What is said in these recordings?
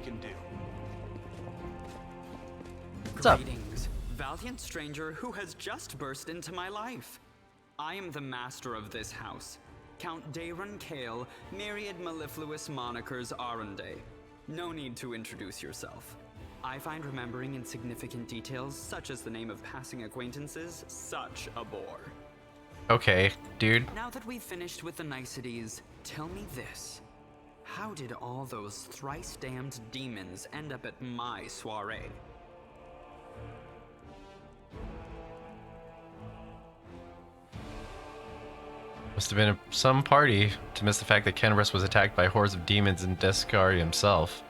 can do. What's up? Greetings, valiant stranger who has just burst into my life. I am the master of this house, Count Daron Kale, myriad mellifluous monikers Aronde. No need to introduce yourself. I find remembering insignificant details, such as the name of passing acquaintances, such a bore. Okay, dude. Now that we've finished with the niceties, tell me this. How did all those thrice-damned demons end up at my soiree? Must have been some party to miss the fact that Kenrus was attacked by hordes of demons and Deskar himself.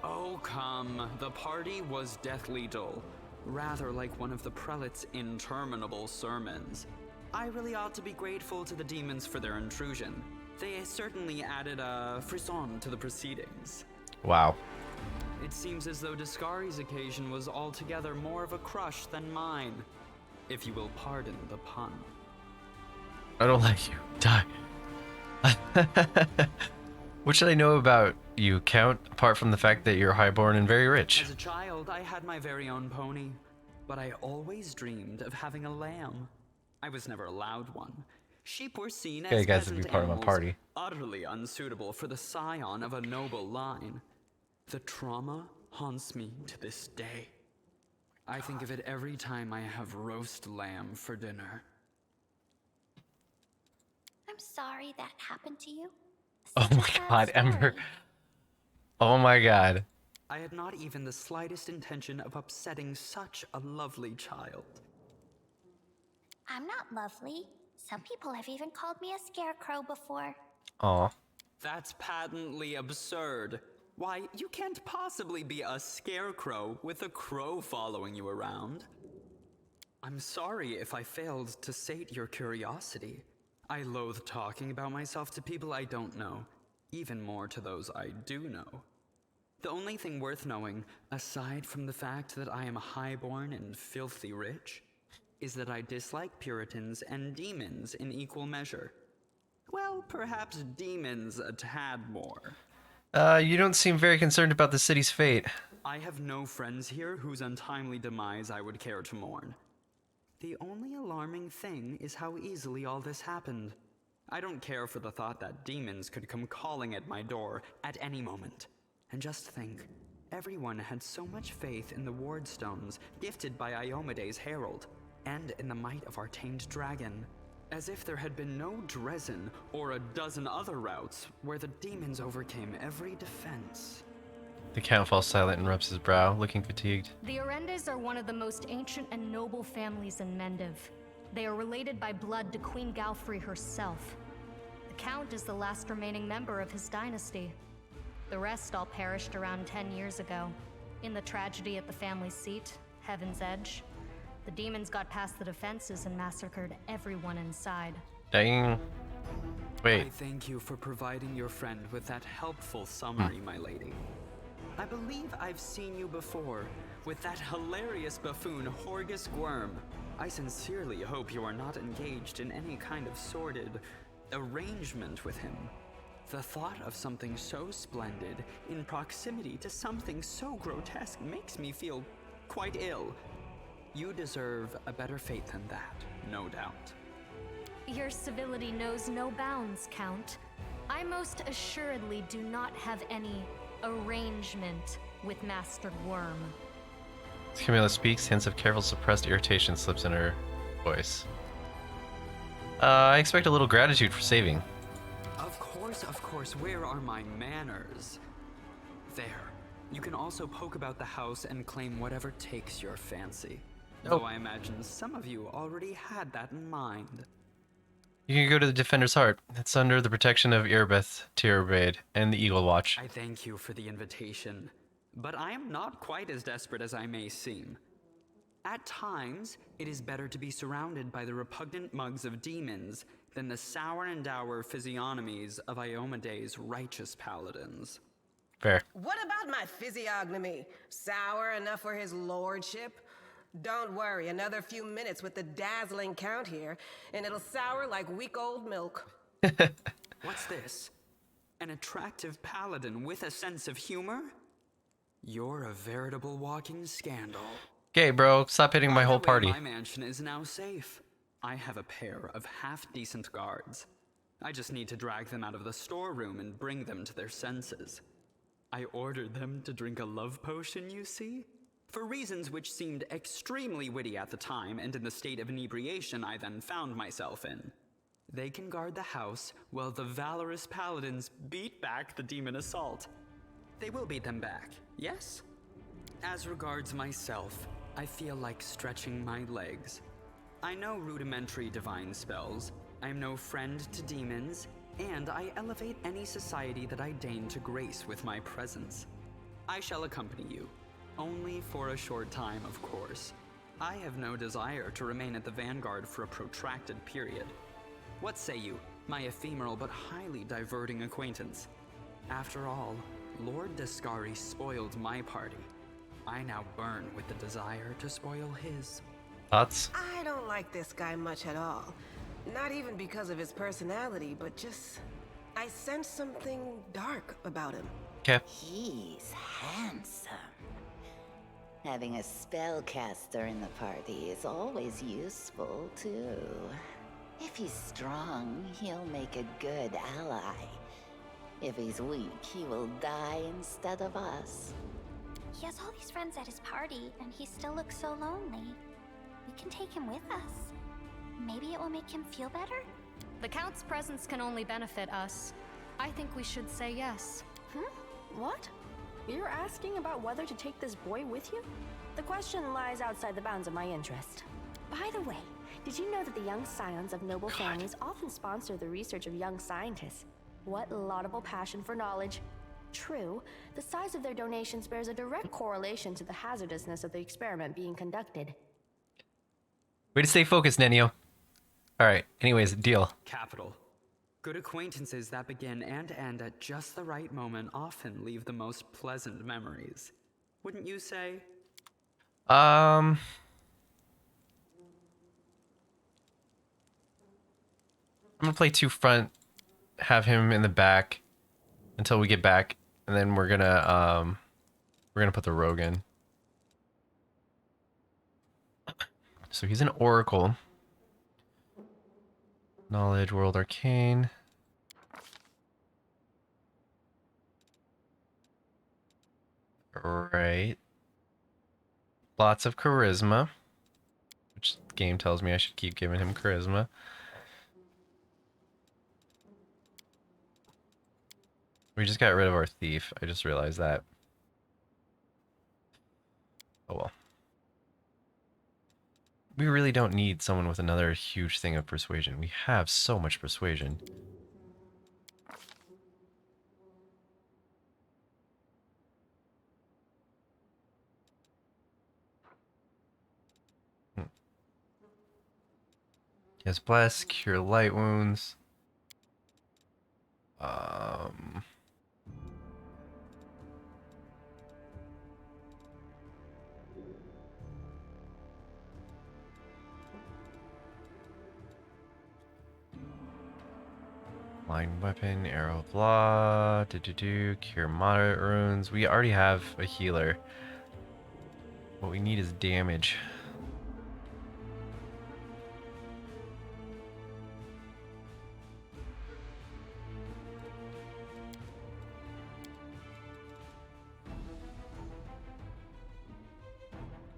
Oh, come. The party was deathly dull. Rather like one of the prelate's interminable sermons. I really ought to be grateful to the demons for their intrusion. They certainly added a frisson to the proceedings. Wow. It seems as though Discari's occasion was altogether more of a crush than mine. If you will pardon the pun. I don't like you. Die. What should I know about you, Count, apart from the fact that you're highborn and very rich? As a child, I had my very own pony, but I always dreamed of having a lamb. I was never allowed one. Sheep were seen Okay, as guys, would be peasant part of my animals, party. utterly unsuitable for the scion of a noble line. The trauma haunts me to this day. I think of it every time I have roast lamb for dinner. I'm sorry that happened to you. Oh Such a my sad god, Ember. story. Oh my god. I had not even the slightest intention of upsetting such a lovely child. I'm not lovely. Some people have even called me a scarecrow before. Aw. That's patently absurd. Why, you can't possibly be a scarecrow with a crow following you around. I'm sorry if I failed to sate your curiosity. I loathe talking about myself to people I don't know, even more to those I do know. The only thing worth knowing, aside from the fact that I am highborn and filthy rich, is that I dislike Puritans and demons in equal measure. Well, perhaps demons a tad more. You don't seem very concerned about the city's fate. I have no friends here whose untimely demise I would care to mourn. The only alarming thing is how easily all this happened. I don't care for the thought that demons could come calling at my door at any moment. And just think, everyone had so much faith in the wardstones gifted by Iomede's herald, and in the might of our tamed dragon, as if there had been no Dresden or a dozen other routes where the demons overcame every defense. The Count falls silent and rubs his brow, looking fatigued. The Orendes are one of the most ancient and noble families in Mendiv. They are related by blood to Queen Galfrey herself. The Count is the last remaining member of his dynasty. The rest all perished around 10 years ago. In the tragedy at the family seat, Heaven's Edge, the demons got past the defenses and massacred everyone inside. Dang. Wait. I thank you for providing your friend with that helpful summary, my lady. I believe I've seen you before, with that hilarious buffoon Horgus Gwyrm. I sincerely hope you are not engaged in any kind of sordid arrangement with him. The thought of something so splendid in proximity to something so grotesque makes me feel quite ill. You deserve a better fate than that, no doubt. Your civility knows no bounds, Count. I most assuredly do not have any arrangement with Master Worm. As Camilla speaks, hints of careful suppressed irritation slips in her voice. I expect a little gratitude for saving. Of course, where are my manners? There. You can also poke about the house and claim whatever takes your fancy. Oh. Though I imagine some of you already had that in mind. You can go to the Defender's Heart. It's under the protection of Irbeth, Tirabaid, and the Eagle Watch. I thank you for the invitation, but I am not quite as desperate as I may seem. At times, it is better to be surrounded by the repugnant mugs of demons than the sour and dour physiognomies of Iomede's righteous paladins. Fair. What about my physiognomy? Sour enough for his lordship? Don't worry, another few minutes with the dazzling Count here, and it'll sour like week-old milk. What's this? An attractive paladin with a sense of humor? You're a veritable walking scandal. Okay, bro, stop hitting my Either whole way, party. My mansion is now safe. I have a pair of half-decent guards. I just need to drag them out of the storeroom and bring them to their senses. I ordered them to drink a love potion, you see? For reasons which seemed extremely witty at the time and in the state of inebriation I then found myself in. They can guard the house while the valorous paladins beat back the demon assault. They will beat them back, yes? As regards myself, I feel like stretching my legs. I know rudimentary divine spells, I am no friend to demons, and I elevate any society that I deign to grace with my presence. I shall accompany you, only for a short time, of course. I have no desire to remain at the vanguard for a protracted period. What say you, my ephemeral but highly diverting acquaintance? After all, Lord Descari spoiled my party. I now burn with the desire to spoil his. Thoughts? I don't like this guy much at all. Not even because of his personality, but just... I sense something dark about him. Okay. He's handsome. Having a spellcaster in the party is always useful, too. If he's strong, he'll make a good ally. If he's weak, he will die instead of us. He has all these friends at his party, and he still looks so lonely. We can take him with us. Maybe it will make him feel better? The Count's presence can only benefit us. I think we should say yes. What? You're asking about whether to take this boy with you? The question lies outside the bounds of my interest. By the way, did you know that the young scions of noble families often sponsor the research of young scientists? What laudable passion for knowledge. True, the size of their donations bears a direct correlation to the hazardousness of the experiment being conducted. Way to stay focused, Nenio. Alright, anyways, deal. Capital. Good acquaintances that begin and end at just the right moment often leave the most pleasant memories. Wouldn't you say? I'm gonna play two front, have him in the back until we get back, and then we're gonna put the rogue in. So he's an oracle. Knowledge, world arcane. Right. Lots of charisma, which the game tells me I should keep giving him charisma. We just got rid of our thief. I just realized that. Oh well. We really don't need someone with another huge thing of persuasion. We have so much persuasion. Yes, bless, cure light wounds. Line weapon, arrow of law, cure moderate wounds. We already have a healer. What we need is damage.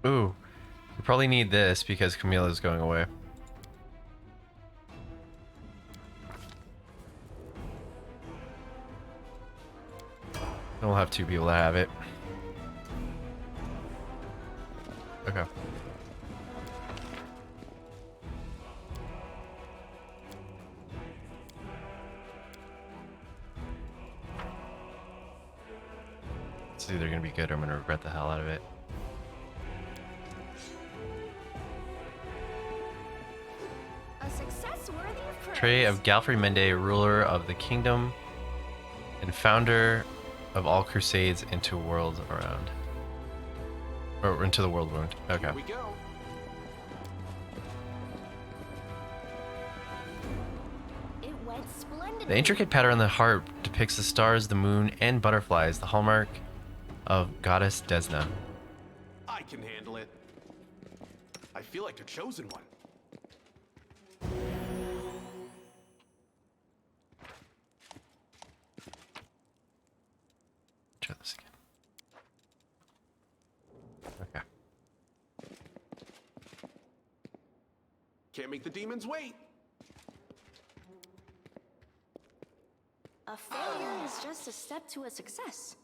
Ooh, we probably need this because Camille is going away. And we'll have two people that have it. Okay. It's either gonna be good or I'm gonna regret the hell out of it. A success worthy of praise. Tray of Galfrey Mende, ruler of the kingdom and founder of all crusades into world around. Or into the world around. Okay. Here we go. It went splendidly. The intricate pattern on the harp depicts the stars, the moon, and butterflies, the hallmark of Goddess Desna. I can handle it. I feel like a chosen one. Try this again. Okay. Can't make the demons wait. A failure is just a step to a success.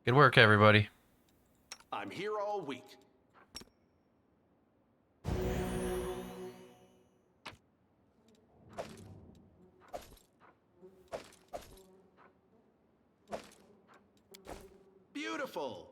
Good work, everybody. I'm here all week. Beautiful.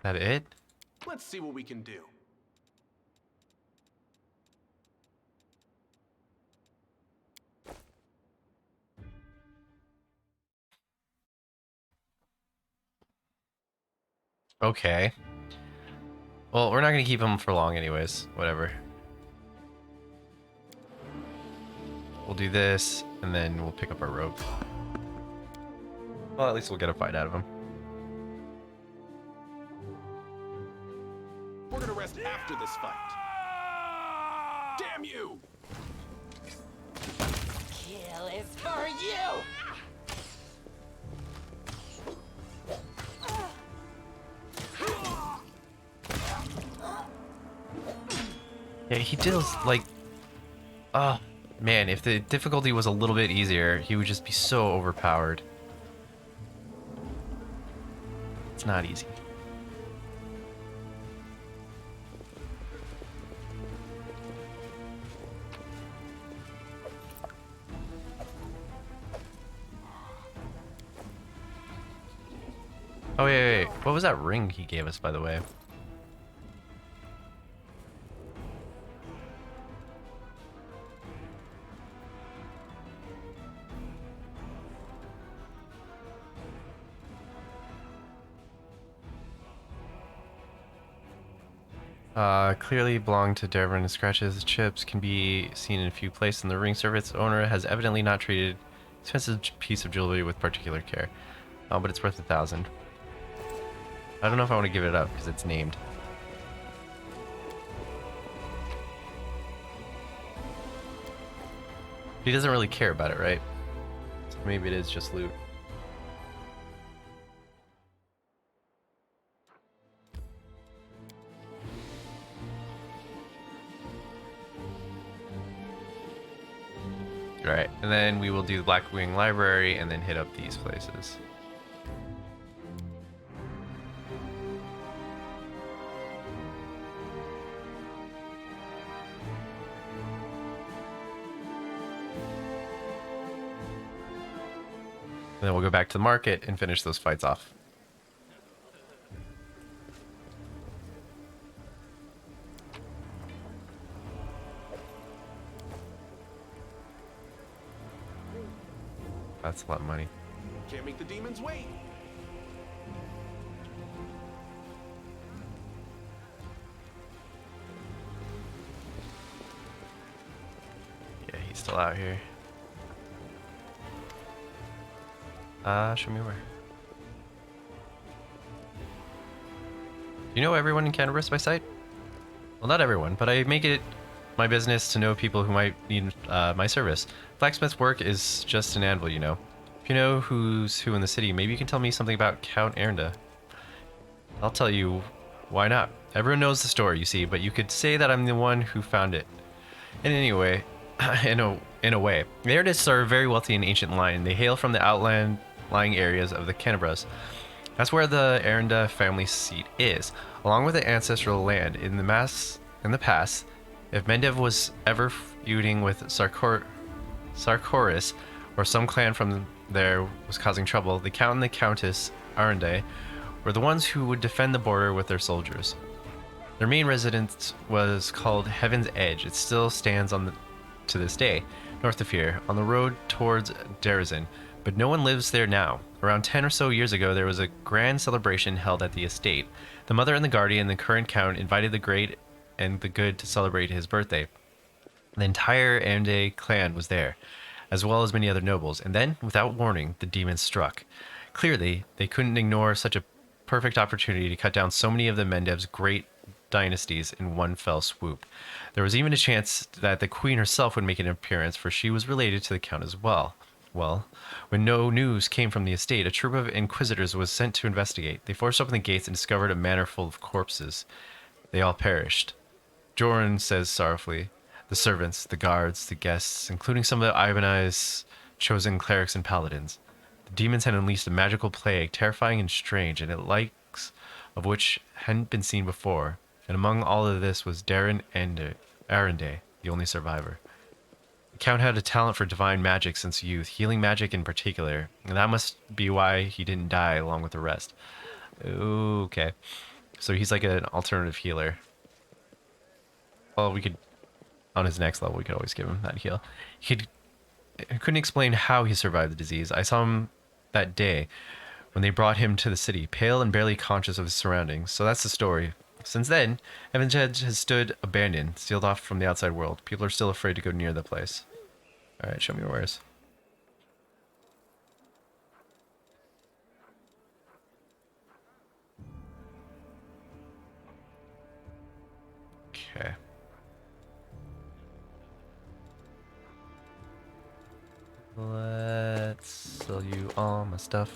Is that it? Let's see what we can do. Okay. Well, we're not gonna keep him for long anyways. Whatever. We'll do this, and then we'll pick up our rope. Well, at least we'll get a fight out of him. We're gonna rest after this fight. Damn you! Kill is for you! Yeah, he deals like... Oh, man, if the difficulty was a little bit easier, he would just be so overpowered. It's not easy. Oh, wait. What was that ring he gave us, by the way? Clearly belonged to Devon. Scratches, chips can be seen in a few places in the ring surface. Owner has evidently not treated expensive piece of jewelry with particular care. But it's worth 1,000. I don't know if I want to give it up because it's named. He doesn't really care about it, right? So maybe it is just loot. Alright, and then we will do the Blackwing Library and then hit up these places. And then we'll go back to the market and finish those fights off. That's a lot of money. Can't make the demons wait. Yeah, he's still out here. Show me where. Do you know everyone in Canterbury by sight? Well, not everyone, but I make it my business to know people who might need my service. Blacksmith's work is just an anvil, you know. If you know who's who in the city, maybe you can tell me something about Count Erinda. I'll tell you, why not? Everyone knows the story, you see, but you could say that I'm the one who found it. And anyway, in a way, the Erindists are a very wealthy and ancient line. They hail from the outlying areas of the Canterbury. That's where the Erinda family seat is, along with the ancestral land. In the past, if Mendev was ever feuding with Sarkoris, or some clan from there was causing trouble, the Count and the Countess Arende were the ones who would defend the border with their soldiers. Their main residence was called Heaven's Edge. It still stands to this day, north of here, on the road towards Derazin, but no one lives there now. Around 10 or so years ago, there was a grand celebration held at the estate. The mother and the guardian, the current count, invited the great and the good to celebrate his birthday. The entire Amde clan was there, as well as many other nobles, and then, without warning, the demons struck. Clearly, they couldn't ignore such a perfect opportunity to cut down so many of the Mendev's great dynasties in one fell swoop. There was even a chance that the queen herself would make an appearance, for she was related to the count as well. Well, when no news came from the estate, a troop of inquisitors was sent to investigate. They forced open the gates and discovered a manor full of corpses. They all perished. Joran says sorrowfully, the servants, the guards, the guests, including some of the Ibanez chosen clerics and paladins. The demons had unleashed a magical plague, terrifying and strange, and the likes of which hadn't been seen before. And among all of this was Darren Arende, the only survivor. The Count had a talent for divine magic since youth, healing magic in particular, and that must be why he didn't die along with the rest. Okay. So he's like an alternative healer. Well, we could, on his next level, we could always give him that heal. I couldn't explain how he survived the disease. I saw him that day when they brought him to the city, pale and barely conscious of his surroundings. So that's the story. Since then, Evanshead has stood abandoned, sealed off from the outside world. People are still afraid to go near the place. Alright, show me your wares. Okay. Let's sell you all my stuff.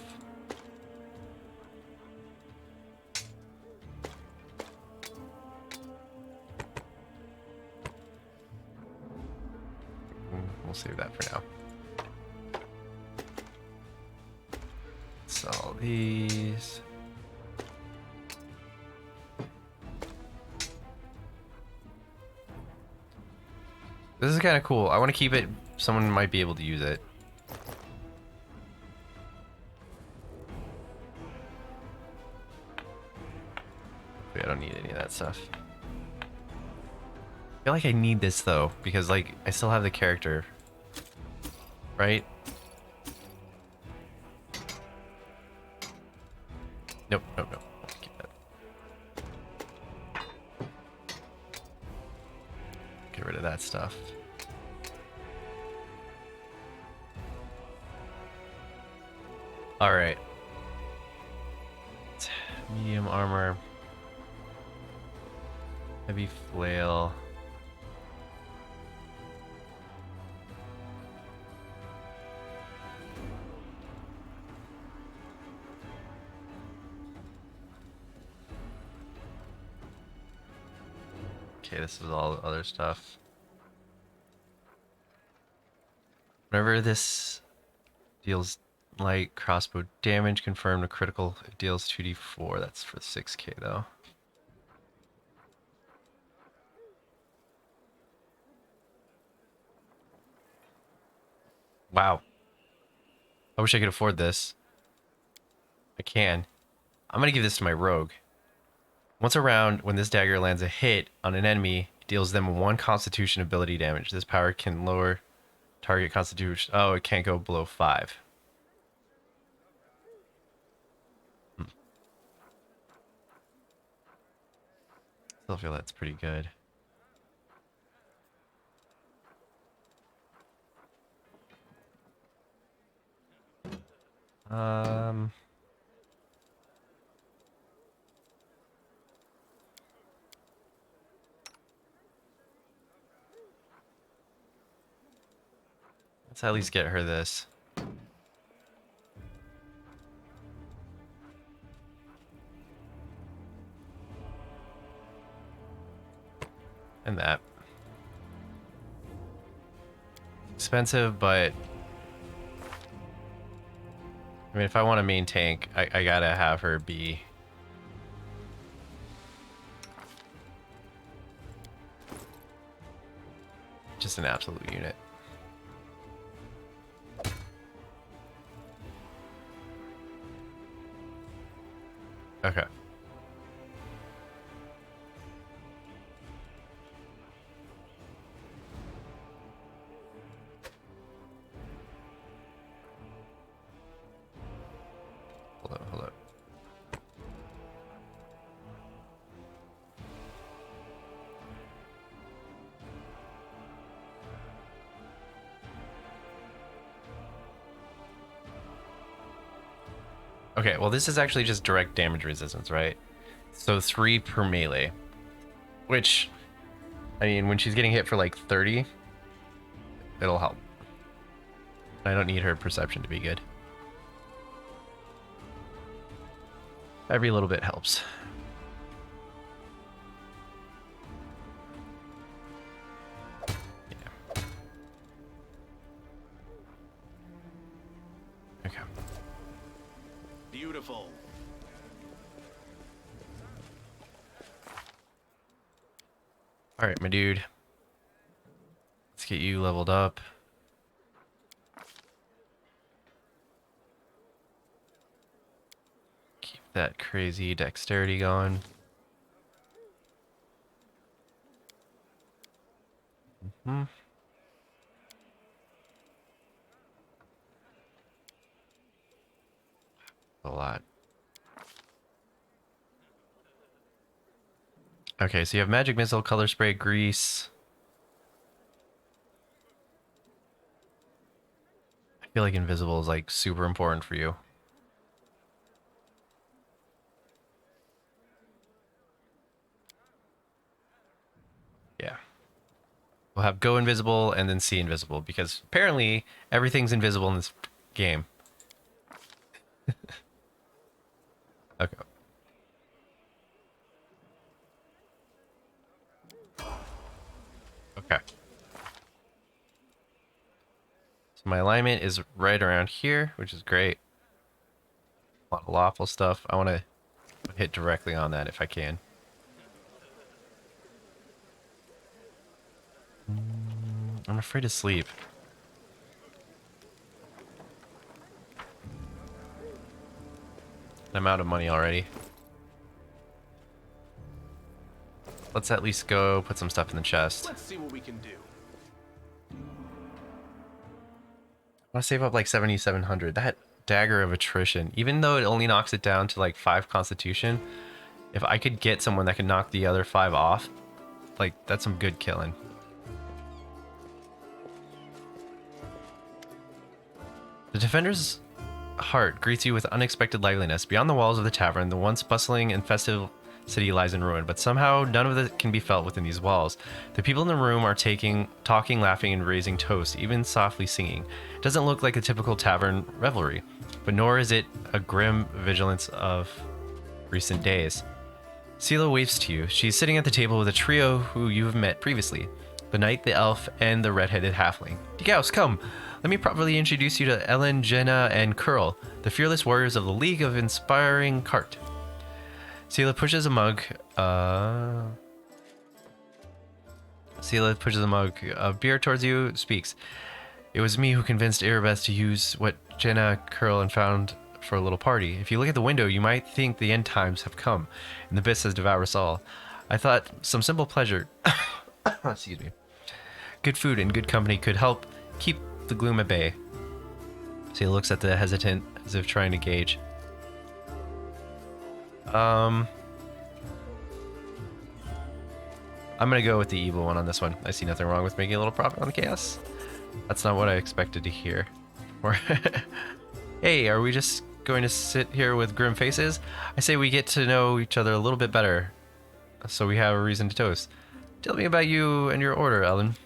We'll save that for now. Sell these. This is kind of cool. I want to keep it. Someone might be able to use it. I don't need any of that stuff. I feel like I need this though, because like I still have the character, right? Nope, nope, nope. I'll keep that. Get rid of that stuff. All right. Medium armor. Heavy flail. Okay, this is all other stuff. Whenever this deals light crossbow damage, confirmed a critical, it deals 2d4. That's for 6k though. Wow. I wish I could afford this. I can. I'm gonna give this to my rogue. Once a round, when this dagger lands a hit on an enemy, it deals them 1 constitution ability damage. This power can lower target constitution. Oh, it can't go below 5. Still feel that's pretty good. Let's at least get her this. And that. Expensive, but I mean, if I want a main tank, I gotta have her be just an absolute unit. Okay. Okay, well this is actually just direct damage resistance, right? So 3 per melee. Which, I mean, when she's getting hit for like 30, it'll help. I don't need her perception to be good. Every little bit helps. Yeah. Okay. Beautiful. All right, my dude. Let's get you leveled up. Keep that crazy dexterity going. Mm-hmm. A lot. Okay, so you have magic missile, color spray, grease. I feel like invisible is like super important for you. Yeah. We'll have go invisible and then see invisible because apparently everything's invisible in this game. Okay. Okay. So my alignment is right around here, which is great. A lot of lawful stuff. I want to hit directly on that if I can. I'm afraid to sleep. I'm out of money already. Let's at least go put some stuff in the chest. Let's see what we can do. I want to save up like 7,700. That dagger of attrition, even though it only knocks it down to like 5 constitution, if I could get someone that could knock the other 5 off, like that's some good killing. The defender's heart greets you with unexpected liveliness. Beyond the walls of the tavern, the once bustling and festive city lies in ruin, but somehow none of it can be felt within these walls. The people in the room are talking, laughing, and raising toasts, even softly singing. It doesn't look like a typical tavern revelry, but nor is it a grim vigilance of recent days. Sela waves to you. She's sitting at the table with a trio who you have met previously. The knight, the elf, and the red-headed halfling. Degaus, come! Let me properly introduce you to Ellen, Jenna, and Curl, the fearless warriors of the League of Inspiring Cart. Sela pushes a mug. Sela pushes a mug of beer towards you, speaks. It was me who convinced Erebeth to use what Jenna, Curl, and found for a little party. If you look at the window, you might think the end times have come, and the abyss has devoured us all. I thought some simple pleasure, excuse me, good food and good company could help keep the gloom at bay. Sela looks at the hesitant as if trying to gauge. I'm gonna go with the evil one on this one. I see nothing wrong with making a little profit on the chaos. That's not what I expected to hear. Or hey, are we just going to sit here with grim faces? I say we get to know each other a little bit better, so we have a reason to toast. Tell me about you and your order, Ellen.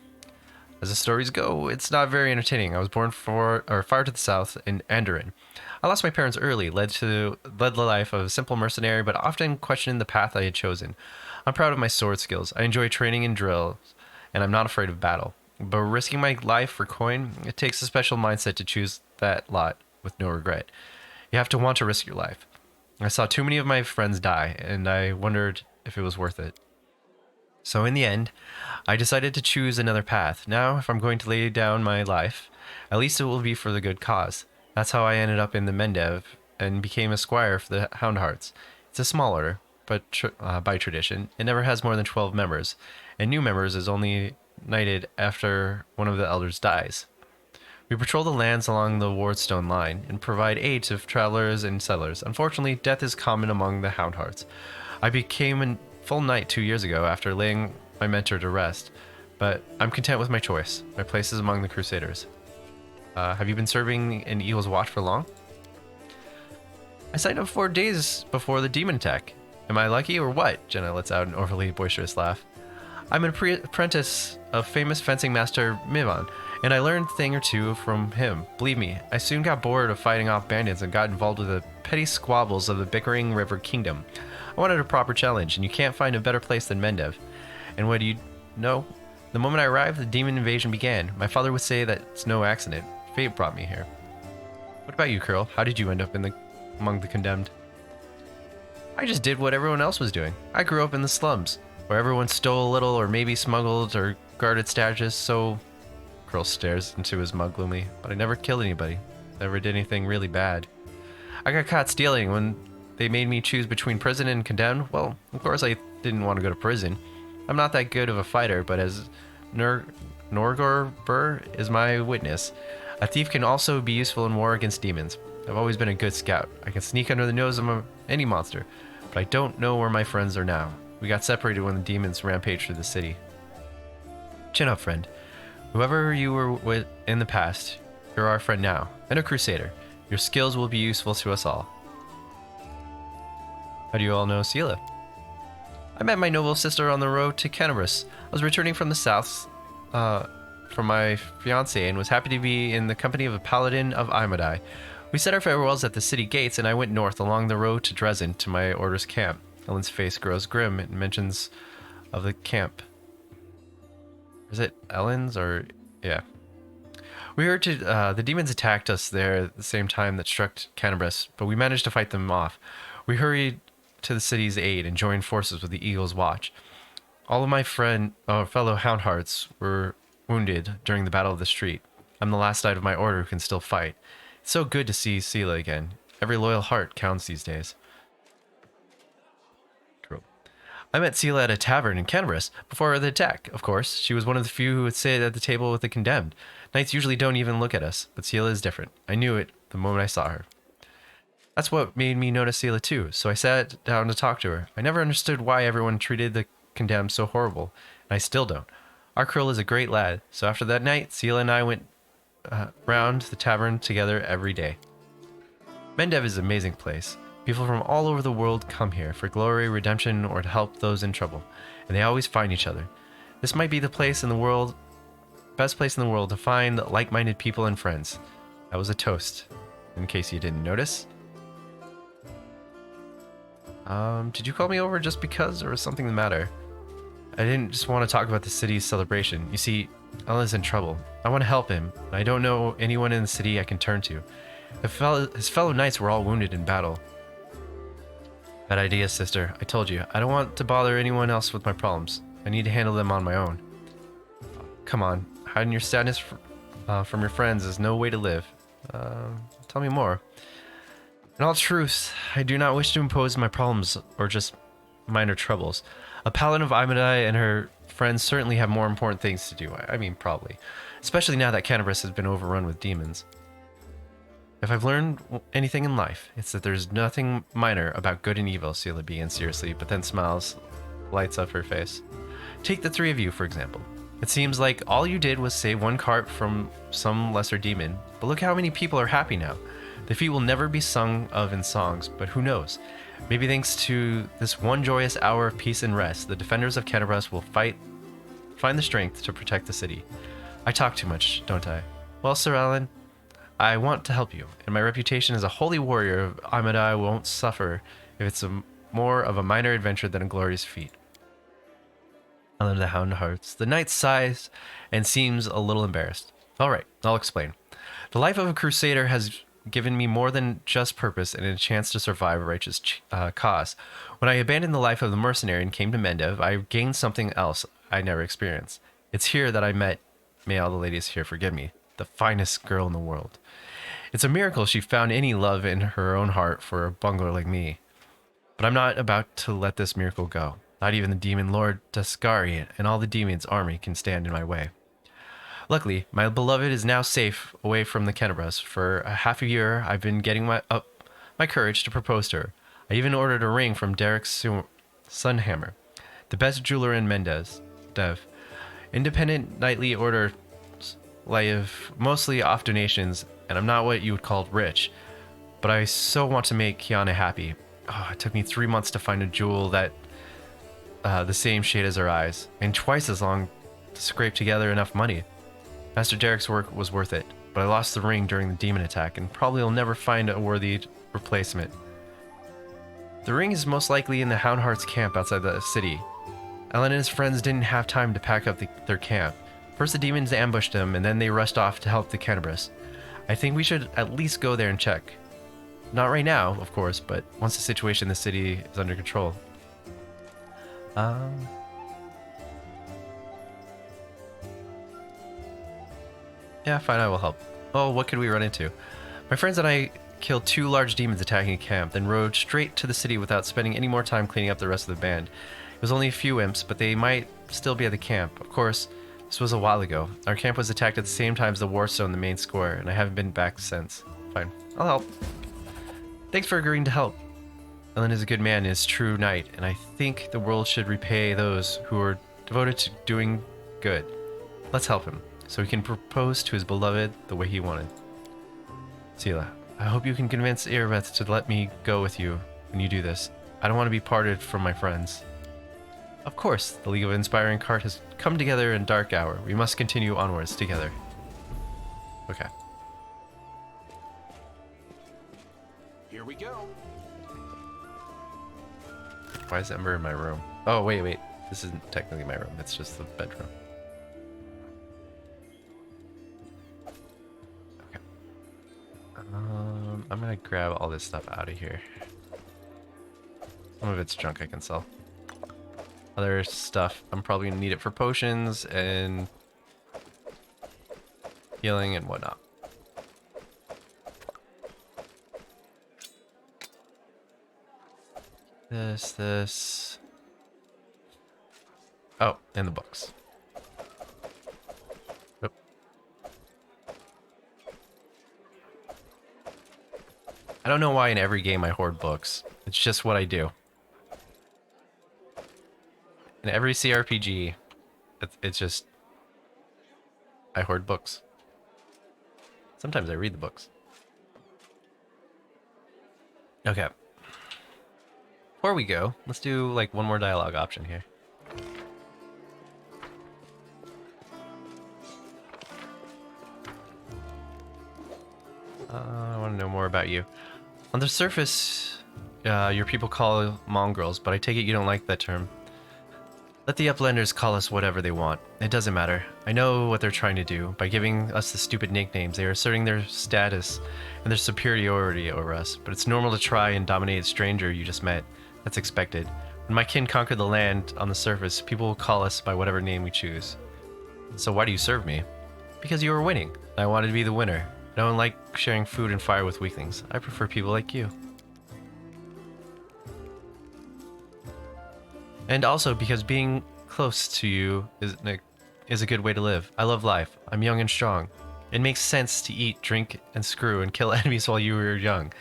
As the stories go, it's not very entertaining. I was born far to the south in Andoran. I lost my parents early, led the life of a simple mercenary, but often questioned the path I had chosen. I'm proud of my sword skills. I enjoy training and drills, and I'm not afraid of battle. But risking my life for coin, it takes a special mindset to choose that lot with no regret. You have to want to risk your life. I saw too many of my friends die, and I wondered if it was worth it. So in the end, I decided to choose another path. Now, if I'm going to lay down my life, at least it will be for the good cause. That's how I ended up in the Mendev and became a squire for the Houndhearts. It's a small order, but by tradition, it never has more than 12 members, and new members is only knighted after one of the elders dies. We patrol the lands along the Wardstone line and provide aid to travelers and settlers. Unfortunately, death is common among the Houndhearts. I became a full knight 2 years ago after laying my mentor to rest, but I'm content with my choice. My place is among the Crusaders. Have you been serving in Eagle's Watch for long? I signed up 4 days before the demon attack. Am I lucky or what? Jenna lets out an overly boisterous laugh. I'm an apprentice of famous fencing master Mivan, and I learned a thing or two from him. Believe me, I soon got bored of fighting off bandits and got involved with the petty squabbles of the bickering River Kingdom. I wanted a proper challenge, and you can't find a better place than Mendev. And what do you know? The moment I arrived, the demon invasion began. My father would say that it's no accident. Fate brought me here. What about you, Curl? How did you end up among the condemned? I just did what everyone else was doing. I grew up in the slums, where everyone stole a little or maybe smuggled or guarded stashes, so... Curl stares into his mug gloomily. But I never killed anybody. Never did anything really bad. I got caught stealing when they made me choose between prison and condemned. Well, of course I didn't want to go to prison. I'm not that good of a fighter, but as Norgor Burr is my witness, a thief can also be useful in war against demons. I've always been a good scout. I can sneak under the nose of any monster, but I don't know where my friends are now. We got separated when the demons rampaged through the city. Chin up, friend. Whoever you were with in the past, you're our friend now, and a crusader. Your skills will be useful to us all. How do you all know Sela? I met my noble sister on the road to Canterbury. I was returning from the south from my fiancée and was happy to be in the company of a paladin of Imadai. We said our farewells at the city gates, and I went north along the road to Dresden to my order's camp. Ellen's face grows grim and mentions of the camp. Is it Ellen's or... yeah. We heard the demons attacked us there at the same time that struck Canterbury, but we managed to fight them off. We hurried to the city's aid and joined forces with the Eagle's Watch. All of my fellow Houndhearts were wounded during the Battle of the Street. I'm the last knight of my order who can still fight. It's so good to see Sela again. Every loyal heart counts these days. True. I met Sela at a tavern in Canterbury before the attack, of course. She was one of the few who would sit at the table with the condemned. Knights usually don't even look at us, but Sela is different. I knew it the moment I saw her. That's what made me notice Sela too, so I sat down to talk to her. I never understood why everyone treated the condemned so horrible, and I still don't. Our Krill is a great lad, so after that night, Sela and I went round the tavern together every day. Mendev is an amazing place. People from all over the world come here for glory, redemption, or to help those in trouble, and they always find each other. This might be the place in the world, best place in the world to find like-minded people and friends. That was a toast, in case you didn't notice. Did you call me over just because, or was something the matter? I didn't just want to talk about the city's celebration. You see, Ellen's in trouble. I want to help him. I don't know anyone in the city I can turn to. His fellow knights were all wounded in battle. Bad idea, sister. I told you. I don't want to bother anyone else with my problems. I need to handle them on my own. Come on. Hiding your sadness from your friends is no way to live. Tell me more. In all truth, I do not wish to impose my problems or just minor troubles. A paladin of Imadai and her friends certainly have more important things to do. I mean, probably. Especially now that Canterbury has been overrun with demons. If I've learned anything in life, it's that there's nothing minor about good and evil, Sela begins seriously, but then smiles, lights up her face. Take the three of you, for example. It seems like all you did was save one cart from some lesser demon, but look how many people are happy now. The feat will never be sung of in songs, but who knows? Maybe thanks to this one joyous hour of peace and rest, the defenders of Canterbury will find the strength to protect the city. I talk too much, don't I? Well, Sir Alan, I want to help you, and my reputation as a holy warrior of Imadai won't suffer if it's more of a minor adventure than a glorious feat. Alan of the Houndhearts. The knight sighs and seems a little embarrassed. All right, I'll explain. The life of a crusader has given me more than just purpose and a chance to survive a righteous cause. When I abandoned the life of the mercenary and came to Mendev, I gained something else I never experienced. It's here that I met, may all the ladies here forgive me, the finest girl in the world. It's a miracle she found any love in her own heart for a bungler like me. But I'm not about to let this miracle go. Not even the demon lord Tuscari and all the demons' army can stand in my way. Luckily, my beloved is now safe away from the Canterbury. For a half a year, I've been getting my courage to propose to her. I even ordered a ring from Derek Sunhammer, the best jeweler in Dev. Independent knightly orders live mostly off donations, and I'm not what you would call rich. but I so want to make Kiana happy. Oh, it took me 3 months to find a jewel that the same shade as her eyes, and twice as long to scrape together enough money. Master Derek's work was worth it, but I lost the ring during the demon attack and probably will never find a worthy replacement. The ring is most likely in the Houndheart's camp outside the city. Alan and his friends didn't have time to pack up their camp. First the demons ambushed them, and then they rushed off to help the Cannabis. I think we should at least go there and check. Not right now, of course, but once the situation in the city is under control. Yeah, fine, I will help. Oh, what could we run into? My friends and I killed 2 large demons attacking a camp, then rode straight to the city without spending any more time cleaning up the rest of the band. It was only a few imps, but they might still be at the camp. Of course, this was a while ago. Our camp was attacked at the same time as the Warstone, the main square, and I haven't been back since. Fine, I'll help. Thanks for agreeing to help. Ellen is a good man and is a true knight, and I think the world should repay those who are devoted to doing good. Let's help him, so he can propose to his beloved the way he wanted. Sela, I hope you can convince Irabeth to let me go with you when you do this. I don't want to be parted from my friends. Of course, the League of Inspiring Cart has come together in dark hour. We must continue onwards together. Okay. Here we go. Why is Ember in my room? Oh, wait. This isn't technically my room. It's just the bedroom. Okay. I'm gonna grab all this stuff out of here. Some of it's junk I can sell. Other stuff, I'm probably gonna need it for potions and healing and whatnot. This. Oh, and the books. Yep. I don't know why in every game I hoard books. It's just what I do. In every CRPG, it's just... I hoard books. Sometimes I read the books. Okay. Before we go, let's do like one more dialogue option here. I want to know more about you. On the surface, your people call mongrels, but I take it you don't like that term. Let the Uplanders call us whatever they want. It doesn't matter. I know what they're trying to do. By giving us the stupid nicknames, they are asserting their status and their superiority over us. But it's normal to try and dominate a stranger you just met. That's expected. When my kin conquered the land on the surface, people will call us by whatever name we choose. So why do you serve me? Because you were winning. I wanted to be the winner. I don't like sharing food and fire with weaklings. I prefer people like you. And also because being close to you is a good way to live. I love life. I'm young and strong. It makes sense to eat, drink, and screw and kill enemies while you are young.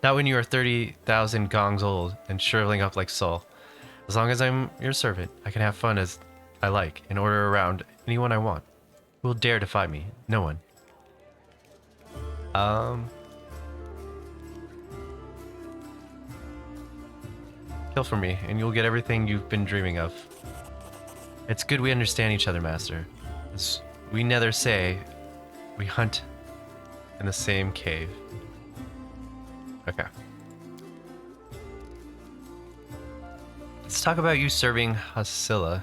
Not when you are 30,000 gongs old and shriveling up like Saul. As long as I'm your servant, I can have fun as I like and order around anyone I want. Who will dare defy me? No one. Kill for me, and you'll get everything you've been dreaming of. It's good we understand each other, Master. As we neither say, we hunt in the same cave. Okay. Let's talk about you serving Hasilla.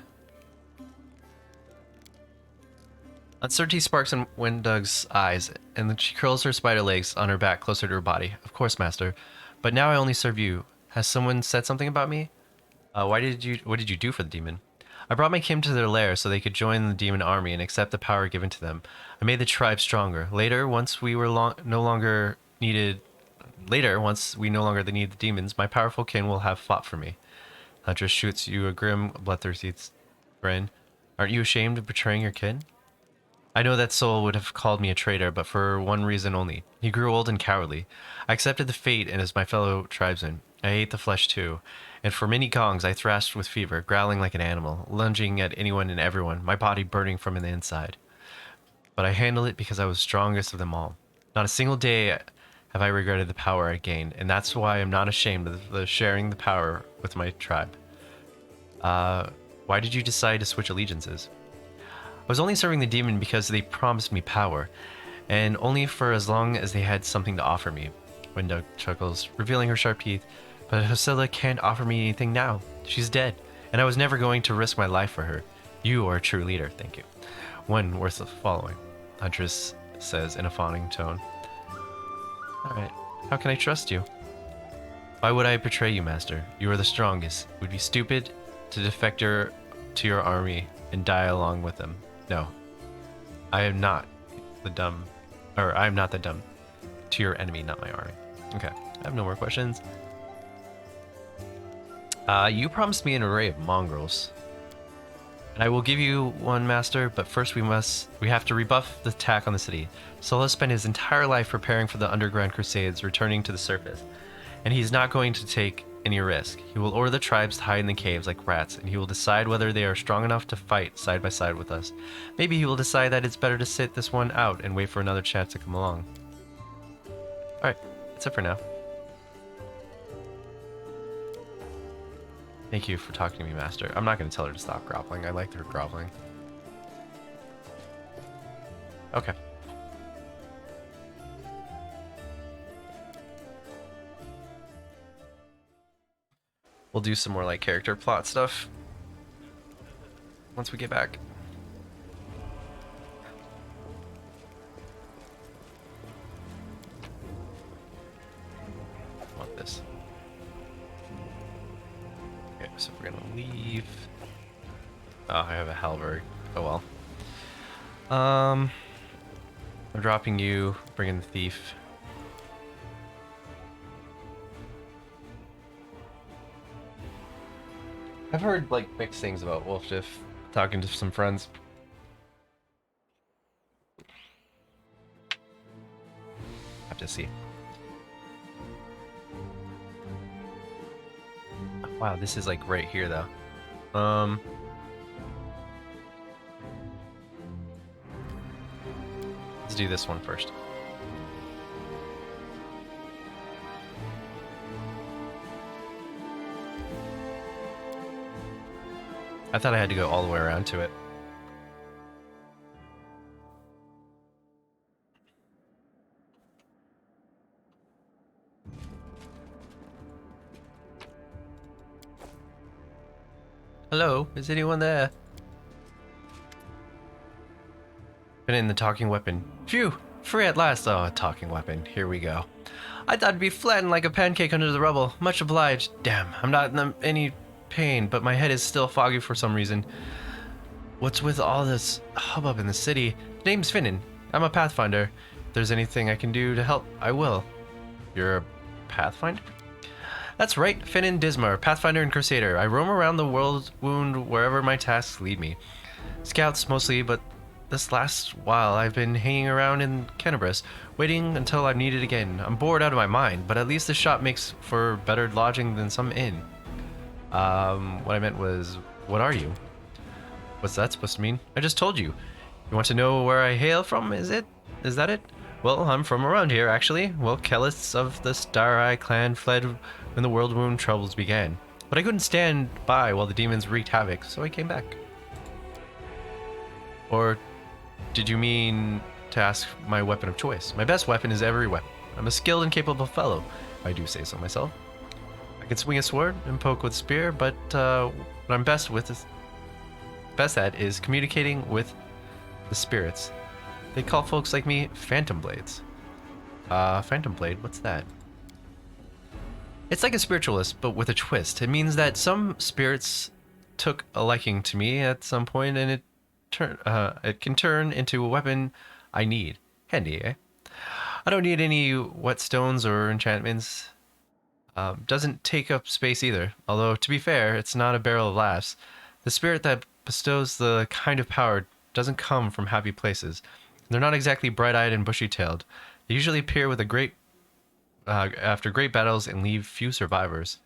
Uncertainty sparks in Wendug's eyes, and then she curls her spider legs on her back closer to her body. Of course, Master. But now I only serve you. Has someone said something about me? What did you do for the demon? I brought my kin to their lair so they could join the demon army and accept the power given to them. I made the tribe stronger. Later, once we no longer need the demons, my powerful kin will have fought for me. Huntress shoots you a grim, bloodthirsty grin. Aren't you ashamed of betraying your kin? I know that Soul would have called me a traitor, but for one reason only. He grew old and cowardly. I accepted the fate and as my fellow tribesman. I ate the flesh too, and for many gongs I thrashed with fever, growling like an animal, lunging at anyone and everyone, my body burning from the inside. But I handled it because I was strongest of them all. Not a single day have I regretted the power I gained, and that's why I'm not ashamed of sharing the power with my tribe. Why did you decide to switch allegiances? I was only serving the demon because they promised me power, and only for as long as they had something to offer me. Window chuckles, revealing her sharp teeth. But Hosilla can't offer me anything now. She's dead, and I was never going to risk my life for her. You are a true leader, thank you. One worth of following, Huntress says in a fawning tone. Alright, how can I trust you? Why would I betray you, Master? You are the strongest. It would be stupid to defect to your army and die along with them. No, I am not the dumb, or I am not the dumb. To your enemy, not my army. Okay, I have no more questions. You promised me an array of mongrels. And I will give you one, Master, but first we have to rebuff the attack on the city. Sola spent his entire life preparing for the underground crusades returning to the surface, and he's not going to take any risk. He will order the tribes to hide in the caves like rats, and he will decide whether they are strong enough to fight side by side with us. Maybe he will decide that it's better to sit this one out and wait for another chance to come along. Alright, that's it for now. Thank you for talking to me, Master. I'm not going to tell her to stop groveling. I liked her groveling. Okay. We'll do some more like character plot stuff once we get back. I want this. Okay, so we're gonna leave. Oh, I have a halberd. Oh well. I'm dropping you, bringing the thief. I've heard like mixed things about Wolfshift, talking to some friends. Have to see. Wow, this is like right here though. Let's do this one first. I thought I had to go all the way around to it. Hello, is anyone there? Been in the talking weapon. Phew, free at last. Oh, a talking weapon. Here we go. I thought it'd be flattened like a pancake under the rubble. Much obliged. Damn, I'm not in any pain, but my head is still foggy for some reason. What's with all this hubbub in the city? Name's Finnan. I'm a Pathfinder. If there's anything I can do to help, I will. You're a Pathfinder? That's right, Finnan Dismar, Pathfinder and Crusader. I roam around the world wound wherever my tasks lead me. Scouts mostly, but this last while I've been hanging around in Canterbury, waiting until I'm needed again. I'm bored out of my mind, but at least the shop makes for better lodging than some inn. What I meant was, what are you? What's that supposed to mean? I just told you. You want to know where I hail from, is it? Is that it? Well, I'm from around here, actually. Well, Kellis of the Star-Eye clan fled when the World Wound troubles began. But I couldn't stand by while the demons wreaked havoc, so I came back. Or did you mean to ask my weapon of choice? My best weapon is every weapon. I'm a skilled and capable fellow, if I do say so myself. I can swing a sword and poke with a spear, but what I'm best at is communicating with the spirits. They call folks like me Phantom Blades. Phantom Blade, what's that? It's like a spiritualist, but with a twist. It means that some spirits took a liking to me at some point, and it can turn into a weapon I need. Handy, eh? I don't need any whetstones or enchantments. Doesn't take up space either, although to be fair, it's not a barrel of laughs. The spirit that bestows the kind of power doesn't come from happy places. They're not exactly bright-eyed and bushy-tailed. They usually appear with after great battles and leave few survivors.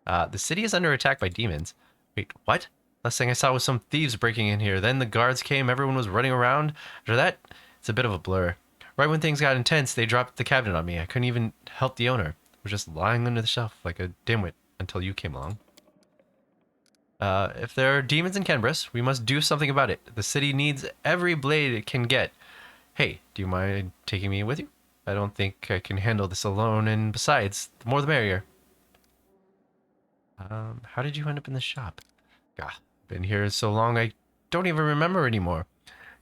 The city is under attack by demons. Wait, what? Last thing I saw was some thieves breaking in here. Then the guards came, everyone was running around. After that, it's a bit of a blur. Right when things got intense, they dropped the cabinet on me. I couldn't even help the owner. I was just lying under the shelf like a dimwit until you came along. If there are demons in Kenbris, we must do something about it. The city needs every blade it can get. Hey, do you mind taking me with you? I don't think I can handle this alone, and besides, the more the merrier. How did you end up in the shop? God, been here so long I don't even remember anymore.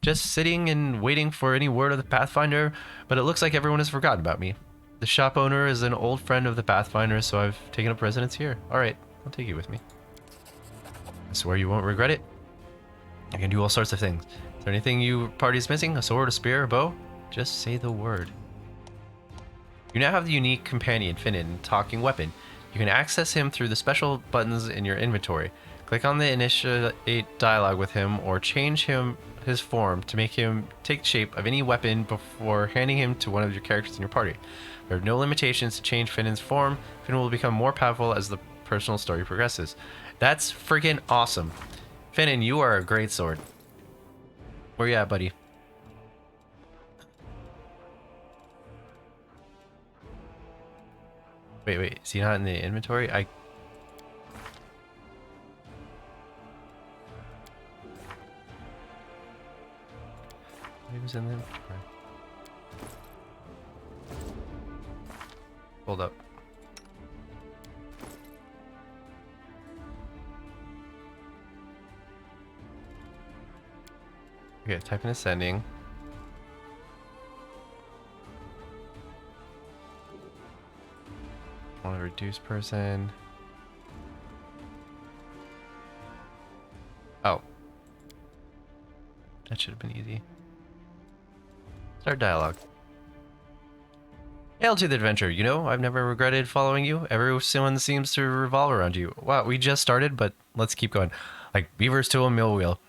Just sitting and waiting for any word of the Pathfinder, but it looks like everyone has forgotten about me. The shop owner is an old friend of the Pathfinder, so I've taken up residence here. Alright, I'll take you with me. I swear you won't regret it. I can do all sorts of things. Is there anything your party's missing? A sword, a spear, a bow? Just say the word. You now have the unique companion, Finnan, talking weapon. You can access him through the special buttons in your inventory. Click on the initiate dialogue with him or change his form to make him take the shape of any weapon before handing him to one of your characters in your party. There are no limitations to change Finnan's form. Finnan will become more powerful as the personal story progresses. That's freaking awesome. Finnan, you are a great sword. Where you at, buddy? Wait, is he not in the inventory? He was in the inventory. Hold up. Okay, type in ascending. I want to reduce person. Oh. That should have been easy. Start dialogue. Hail to the adventure. You know, I've never regretted following you. Everyone seems to revolve around you. Wow, we just started, but let's keep going. Like beavers to a mill wheel.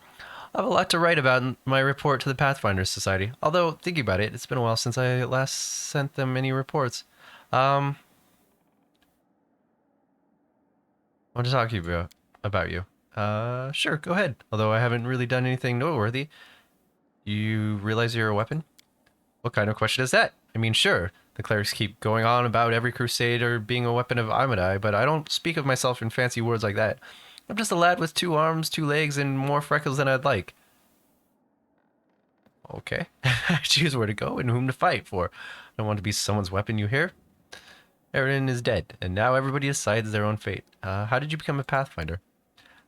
I have a lot to write about in my report to the Pathfinder Society. Although, thinking about it, it's been a while since I last sent them any reports. I want to talk to you about you. Sure, go ahead. Although I haven't really done anything noteworthy. You realize you're a weapon? What kind of question is that? I mean, sure, the clerics keep going on about every crusader being a weapon of Amadai, but I don't speak of myself in fancy words like that. I'm just a lad with 2 arms, 2 legs, and more freckles than I'd like. Okay. I choose where to go and whom to fight for. I don't want to be someone's weapon, you hear? Erin is dead, and now everybody decides their own fate. How did you become a Pathfinder?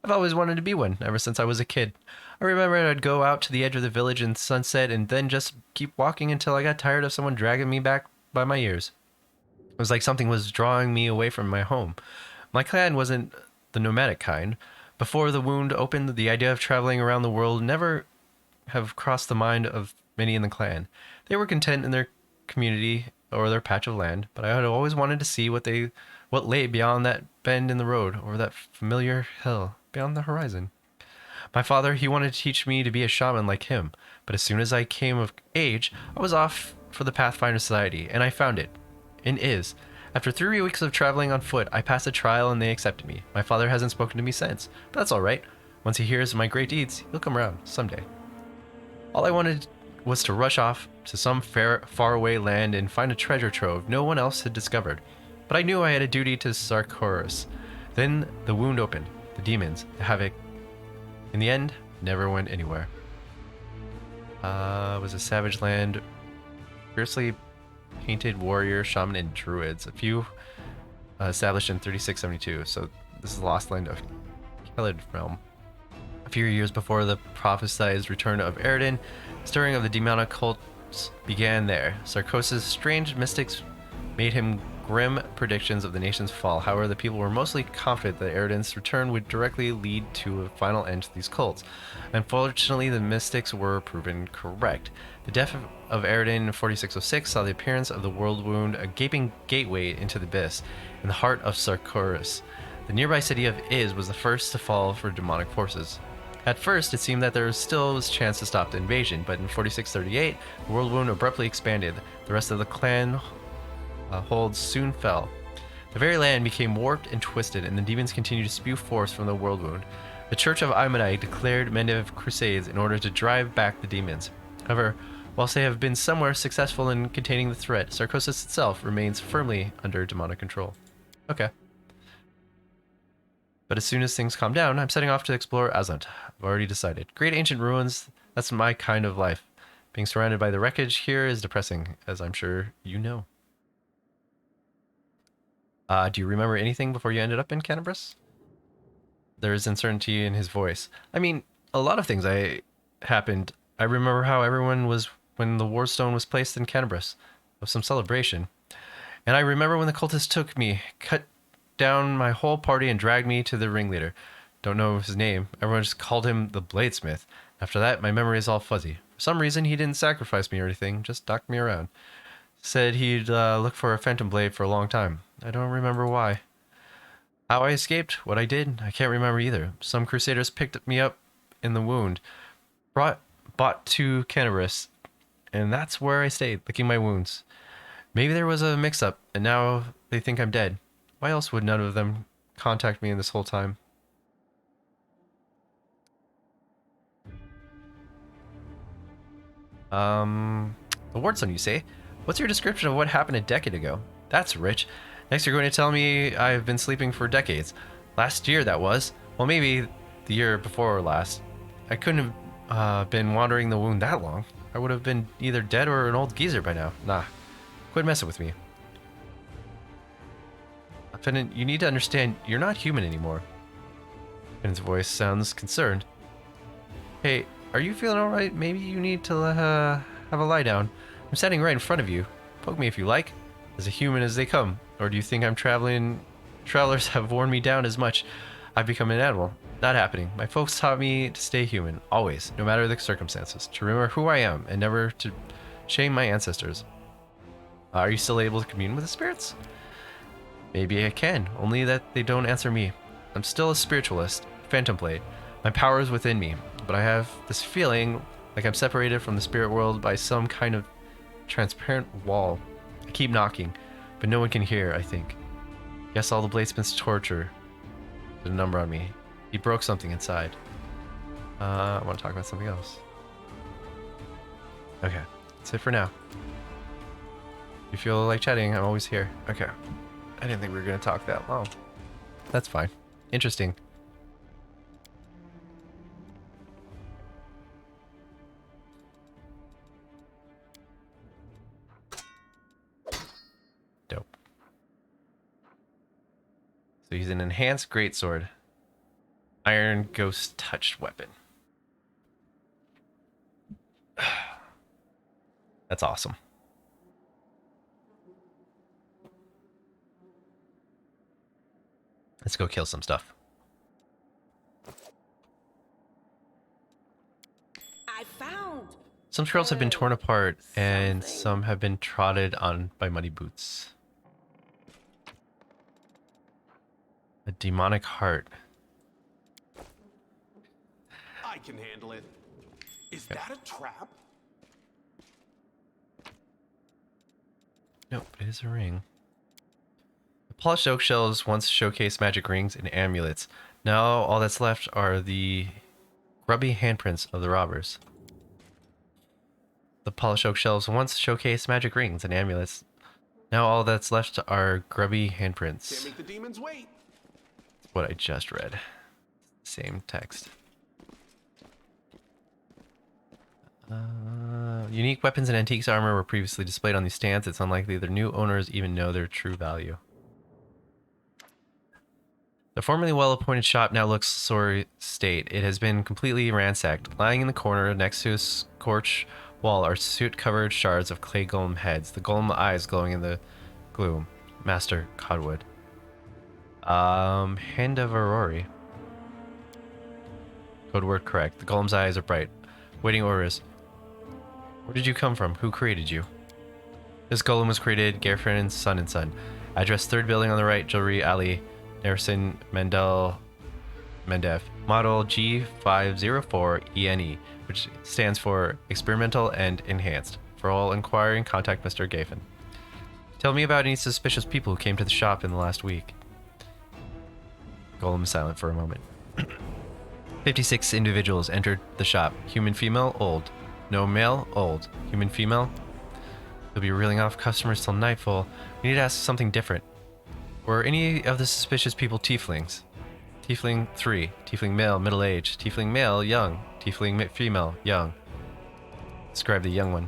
I've always wanted to be one, ever since I was a kid. I remember I'd go out to the edge of the village in sunset and then just keep walking until I got tired of someone dragging me back by my ears. It was like something was drawing me away from my home. My clan wasn't the nomadic kind. Before the wound opened, the idea of traveling around the world never have crossed the mind of many in the clan. They were content in their community or their patch of land, but I had always wanted to see what lay beyond that bend in the road, over that familiar hill, beyond the horizon. My father, he wanted to teach me to be a shaman like him, but as soon as I came of age, I was off for the Pathfinder Society, and I found it. In Is. After 3 weeks of traveling on foot, I passed a trial and they accepted me. My father hasn't spoken to me since, but that's alright. Once he hears of my great deeds, he'll come around someday. All I wanted was to rush off to some faraway land and find a treasure trove no one else had discovered. But I knew I had a duty to Sarkoris. Then the wound opened. The demons, the havoc. In the end, never went anywhere. It was a savage land, fiercely painted warrior, shaman, and druids. A few established in 3672. So this is the lost land of Kelid realm. A few years before the prophesied return of Eredin, stirring of the demonic cults began there. Sarkosis' strange mystics made him grim predictions of the nation's fall. However, the people were mostly confident that Eredin's return would directly lead to a final end to these cults. Unfortunately, the mystics were proven correct. The death of Eredin in 4606 saw the appearance of the world wound, a gaping gateway into the abyss, in the heart of Sarkoris. The nearby city of Is was the first to fall for demonic forces. At first, it seemed that there was still a chance to stop the invasion, but in 4638, the world wound abruptly expanded. The rest of the clan holds soon fell. The very land became warped and twisted, and the demons continued to spew force from the world wound. The Church of Amadai declared men of crusades in order to drive back the demons. However, Whilst they have been somewhere successful in containing the threat, Sarcosis itself remains firmly under demonic control. Okay. But as soon as things calm down, I'm setting off to explore Azlant. I've already decided. Great ancient ruins, that's my kind of life. Being surrounded by the wreckage here is depressing, as I'm sure you know. Do you remember anything before you ended up in Canterbury? There is uncertainty in his voice. I mean, a lot of things happened. I remember how everyone was when the Wardstone was placed in Canterbury. Of some celebration. And I remember when the cultists took me, cut down my whole party and dragged me to the ringleader. Don't know his name. Everyone just called him the Bladesmith. After that, my memory is all fuzzy. For some reason, he didn't sacrifice me or anything, just knocked me around. Said he'd look for a phantom blade for a long time. I don't remember why. How I escaped, what I did, I can't remember either. Some crusaders picked me up in the wound, bought to Canterbury, and that's where I stayed, licking my wounds. Maybe there was a mix-up, and now they think I'm dead. Why else would none of them contact me in this whole time? The Wardstone, you say? What's your description of what happened a decade ago? That's rich. Next you're going to tell me I've been sleeping for decades. Last year, that was. Well, maybe the year before or last. I couldn't have been wandering the wound that long. I would have been either dead or an old geezer by now. Nah. Quit messing with me. Fenton, you need to understand, you're not human anymore. Fenton's voice sounds concerned. Hey, are you feeling alright? Maybe you need to have a lie down. I'm standing right in front of you. Poke me if you like. As a human as they come. Or do you think travelers have worn me down as much? I've become an animal. Not happening. My folks taught me to stay human, always, no matter the circumstances. To remember who I am, and never to shame my ancestors. Are you still able to commune with the spirits? Maybe I can, only that they don't answer me. I'm still a spiritualist, phantom blade. My power is within me, but I have this feeling like I'm separated from the spirit world by some kind of transparent wall. I keep knocking, but no one can hear, I think. Guess all the Bladesmith's torture put a number on me. He broke something inside. I want to talk about something else. Okay, that's it for now. If you feel like chatting, I'm always here. Okay. I didn't think we were going to talk that long. That's fine. Interesting. Dope. So he's an enhanced greatsword. Iron Ghost touched weapon. That's awesome. Let's go kill some stuff. I found. Some scrolls have been torn apart, and some have been trodden on by muddy boots. A demonic heart. I can handle it. Is that a trap? Nope, it is a ring. The polished oak shells once showcased magic rings and amulets. Now all that's left are the grubby handprints of the robbers. The polished oak shelves once showcased magic rings and amulets. Now all that's left are grubby handprints. Can't make the demons wait. That's what I just read. Same text. Unique weapons and antiques armor were previously displayed on these stands. It's unlikely their new owners even know their true value. The formerly well-appointed shop now looks sorry state. It has been completely ransacked. Lying in the corner next to a scorched wall are soot-covered shards of clay golem heads. The golem eyes glowing in the gloom. Master Codwood. Hand of Aurori. Code word correct. The golem's eyes are bright. Waiting orders. Where did you come from? Who created you? This golem was created Gerfrin's son and son. Address 3rd building on the right, Jewelry Alley, Nerson Mendev. Model G504ENE, which stands for Experimental and Enhanced. For all inquiring, contact Mr. Gafen. Tell me about any suspicious people who came to the shop in the last week. Golem is silent for a moment. 56 individuals entered the shop. Human, female, old. No male, old. Human, female. You'll be reeling off customers till nightfall. We need to ask something different. Were any of the suspicious people tieflings? Tiefling 3. Tiefling male, middle age. Tiefling male, young. Tiefling female, young. Describe the young one.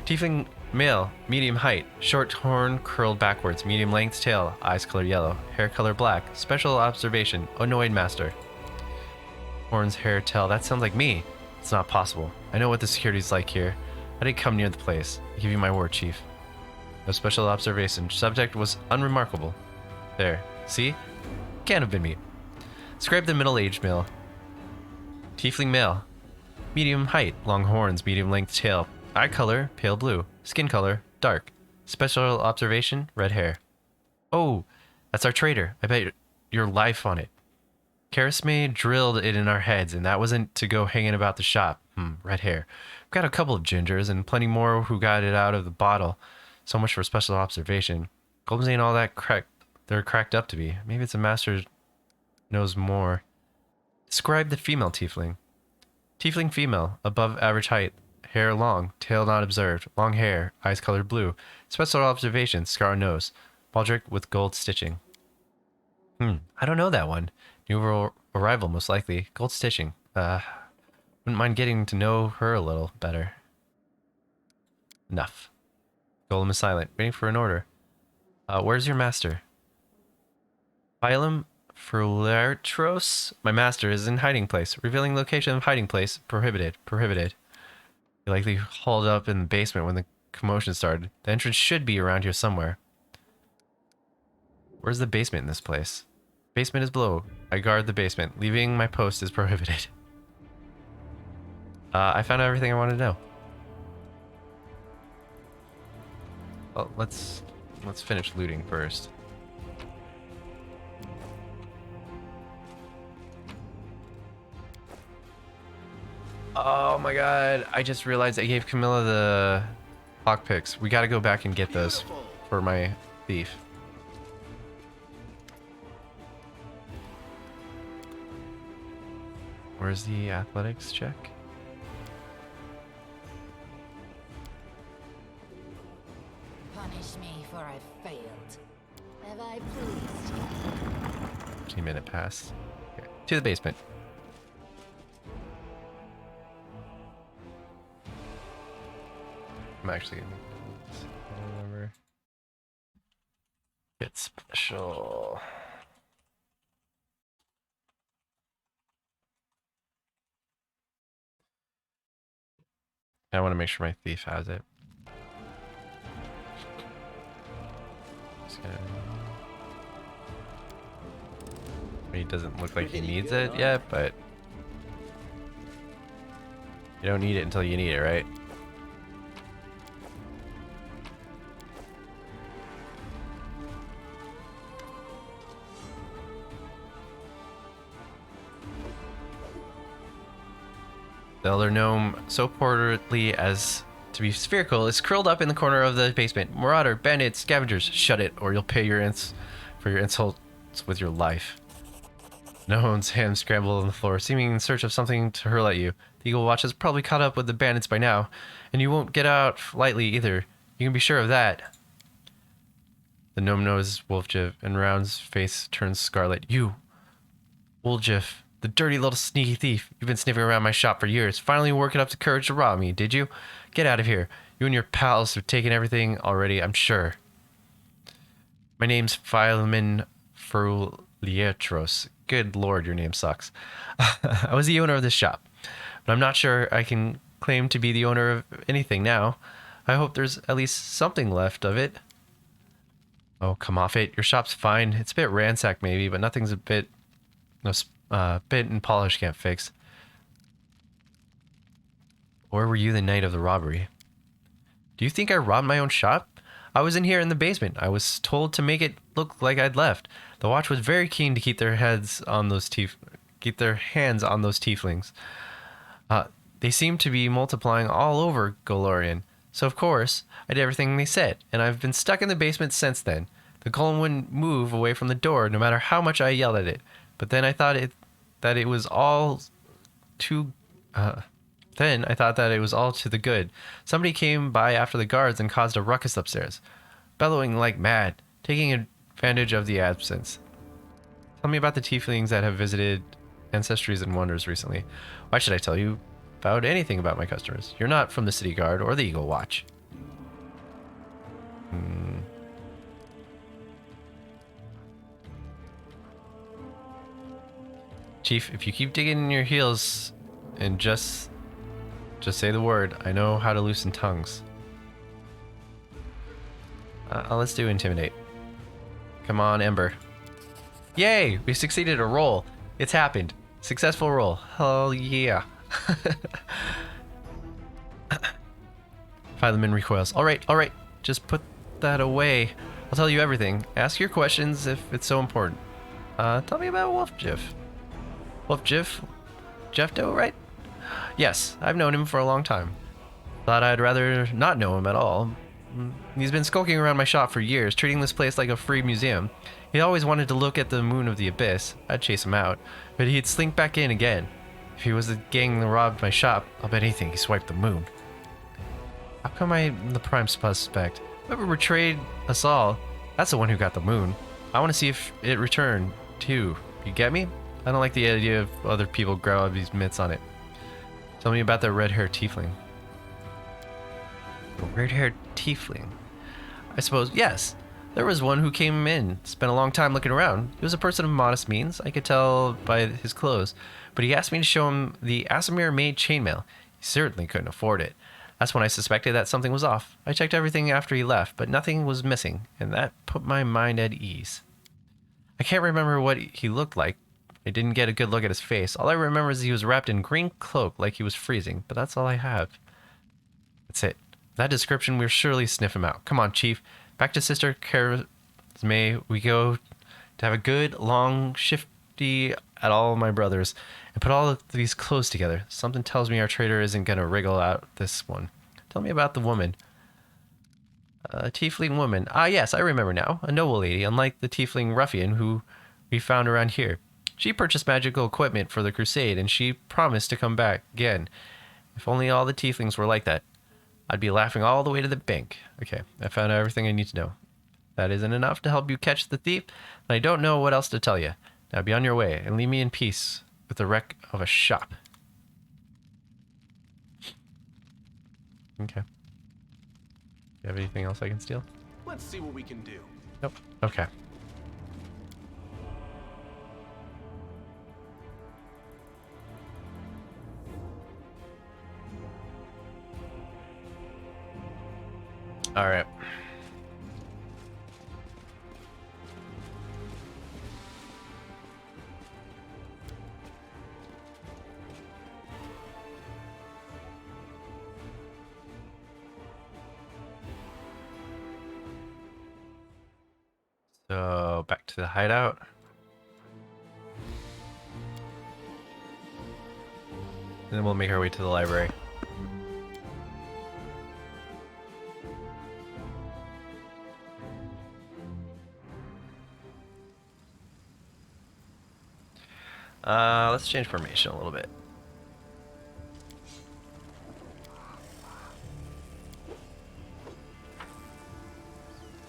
Tiefling male, medium height. Short horn curled backwards. Medium length tail. Eyes color yellow. Hair color black. Special observation. Annoyed master. Horns, hair, tail. That sounds like me. It's not possible. I know what the security's like here. I didn't come near the place. I give you my word, Chief. No special observation. Subject was unremarkable. There. See? Can't have been me. Describe the middle-aged male. Tiefling male. Medium height. Long horns. Medium length tail. Eye color. Pale blue. Skin color. Dark. Special observation. Red hair. Oh, that's our trader. I bet your life on it. Karisme drilled it in our heads, and that wasn't to go hanging about the shop. Red hair. We've got a couple of gingers, and plenty more who got it out of the bottle. So much for special observation. Golems ain't all that they're cracked up to be. Maybe it's a master knows more. Describe the female tiefling. Tiefling female, above average height. Hair long, tail not observed. Long hair, eyes colored blue. Special observation, scar on nose. Baldric with gold stitching. I don't know that one. New arrival, most likely. Gold stitching. Wouldn't mind getting to know her a little better. Enough. Golem is silent, waiting for an order. Where's your master? Phylum Frulertros? My master is in hiding place. Revealing location of hiding place. Prohibited. Prohibited. He likely hauled up in the basement when the commotion started. The entrance should be around here somewhere. Where's the basement in this place? Basement is below. I guard the basement. Leaving my post is prohibited. I found out everything I wanted to know. Well, let's finish looting first. Oh my god, I just realized I gave Camilla the lockpicks. We gotta go back and get those for my thief. Where's the athletics check? Punish me for I failed. Have I pleased you? 15-minute pass. Okay. To the basement. I'm actually gonna remember. Get special. I want to make sure my thief has it. He doesn't look like he needs it yet, but you don't need it until you need it, right? The elder gnome, so portly as to be spherical, is curled up in the corner of the basement. Marauder, bandits, scavengers, shut it, or you'll pay for your insults with your life. Gnome's hands scramble on the floor, seeming in search of something to hurl at you. The Eagle Watch has probably caught up with the bandits by now, and you won't get out lightly either. You can be sure of that. The gnome knows Wolfjiv, and Round's face turns scarlet. You, Wolfjiv. The dirty little sneaky thief. You've been sniffing around my shop for years. Finally working up the courage to rob me, did you? Get out of here. You and your pals have taken everything already, I'm sure. My name's Philemon Frulietros. Good lord, your name sucks. I was the owner of this shop, but I'm not sure I can claim to be the owner of anything now. I hope there's at least something left of it. Oh, come off it. Your shop's fine. It's a bit ransacked maybe, but nothing's a bit... bit and polish can't fix. Where were you the night of the robbery? Do you think I robbed my own shop? I was in here in the basement. I was told to make it look like I'd left. The watch was very keen to keep their hands on those tieflings. They seem to be multiplying all over Golorian. So of course, I did everything they said, and I've been stuck in the basement since then. The golem wouldn't move away from the door no matter how much I yelled at it. But then I thought that it was all too Then I thought that it was all to the good. Somebody came by after the guards and caused a ruckus upstairs, bellowing like mad, taking advantage of the absence. Tell me about the tieflings that have visited Ancestries and Wonders recently. Why should I tell you about anything about my customers? You're not from the City Guard or the Eagle Watch. Chief, if you keep digging in your heels and just say the word, I know how to loosen tongues. Let's do Intimidate. Come on, Ember. Yay! We succeeded a roll. It's happened. Successful roll. Hell yeah. Philemon recoils. Alright. Just put that away. I'll tell you everything. Ask your questions if it's so important. Tell me about Wolf Jiff. Wolf Jiff? Jeff Doe, right? Yes, I've known him for a long time. Thought I'd rather not know him at all. He's been skulking around my shop for years, treating this place like a free museum. He always wanted to look at the moon of the abyss. I'd chase him out, but he'd slink back in again. If he was the gang that robbed my shop, I'll bet anything he swiped the moon. How come I'm the prime suspect? Whoever betrayed us all, that's the one who got the moon. I want to see if it returned, too. You get me? I don't like the idea of other people grab these myths on it. Tell me about the red-haired tiefling. The red-haired tiefling? I suppose, yes. There was one who came in, spent a long time looking around. He was a person of modest means, I could tell by his clothes, but he asked me to show him the Asimir-made chainmail. He certainly couldn't afford it. That's when I suspected that something was off. I checked everything after he left, but nothing was missing, and that put my mind at ease. I can't remember what he looked like. I didn't get a good look at his face. All I remember is he was wrapped in green cloak like he was freezing, but that's all I have. That's it. That description, we'll surely sniff him out. Come on, Chief. Back to Sister May we go to have a good, long, shifty at all my brothers and put all of these clothes together. Something tells me our trader isn't going to wriggle out this one. Tell me about the woman. A tiefling woman. Ah, yes, I remember now. A noble lady, unlike the tiefling ruffian who we found around here. She purchased magical equipment for the crusade, and she promised to come back again. If only all the tieflings were like that. I'd be laughing all the way to the bank. Okay, I found out everything I need to know. That isn't enough to help you catch the thief, and I don't know what else to tell you. Now be on your way, and leave me in peace with the wreck of a shop. Okay. You have anything else I can steal? Let's see what we can do. Nope. Okay. All right. So back to the hideout. And then we'll make our way to the library. Let's change formation a little bit.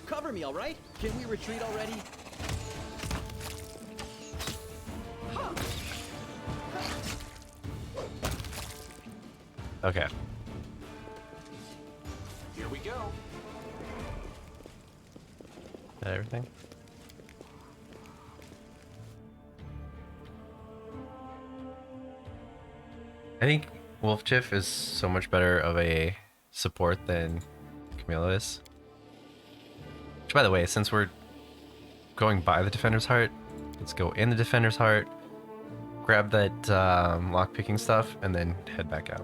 Cover me, all right? Can we retreat already? Okay. Here we go. Is that everything? I think Wolf Jiff is so much better of a support than Camilla is. Which, by the way, since we're going by the Defender's Heart, let's go in the Defender's Heart, grab that lock-picking stuff, and then head back out.